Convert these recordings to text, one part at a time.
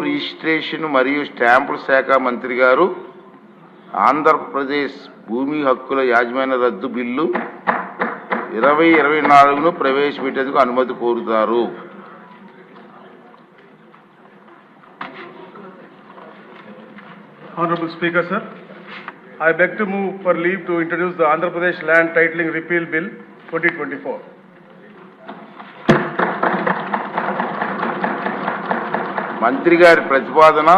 Registration మరియు స్టాంపుల శాఖ మంత్రి గారు ఆంధ్రప్రదేశ్ భూమి హక్కుల యాజమాన్య రద్దు బిల్లు 2024ను ప్రవేశపెట్టేందుకు అనుమతి కోరుతారు. Honorable Speaker, sir, I beg to move for leave to introduce the Andhra Pradesh Land Titling Repeal Bill 2024. మంత్రి గారి ప్రతిపాదన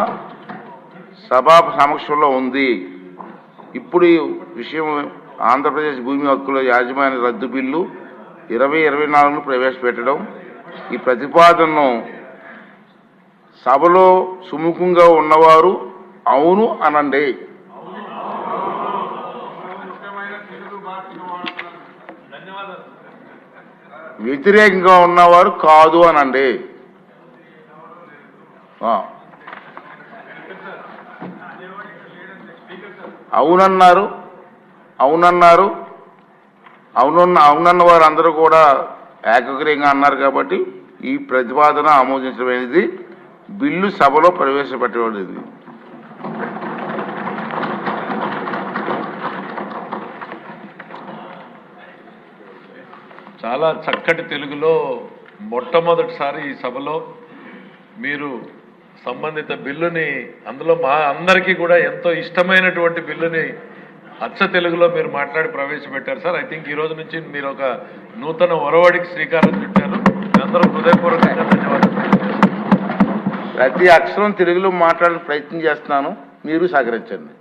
సభా సమక్షంలో ఉంది. ఇప్పుడు ఈ విషయం ఆంధ్రప్రదేశ్ భూమి హక్కుల యాజమాన్య రద్దు బిల్లు 2024ను ప్రవేశపెట్టడం. ఈ ప్రతిపాదనను సభలో సుముఖంగా ఉన్నవారు అవును అనండి. వ్యతిరేకంగా ఉన్నవారు కాదు అనండి. అవునన్నారు అవునన్న వారు అందరూ కూడా ఏకగ్రీయంగా అన్నారు కాబట్టి ఈ ప్రతిపాదన ఆమోదించబడింది. బిల్లు సభలో ప్రవేశపెట్టబడింది. చాలా చక్కటి తెలుగులో మొట్టమొదటిసారి ఈ సభలో మీరు సంబంధిత బిల్లుని, అందులో మా అందరికీ కూడా ఎంతో ఇష్టమైనటువంటి బిల్లుని అచ్చ తెలుగులో మీరు మాట్లాడి ప్రవేశపెట్టారు సార్. ఐ థింక్ ఈ రోజు నుంచి మీరు ఒక నూతన ఒరవడికి శ్రీకారం చుట్టారు. అందరూ హృదయపూర్వకంగా ధన్యవాదాలు. ప్రతి అక్షరం తెలుగులో మాట్లాడే ప్రయత్నం చేస్తున్నాను, మీరు సహకరించండి.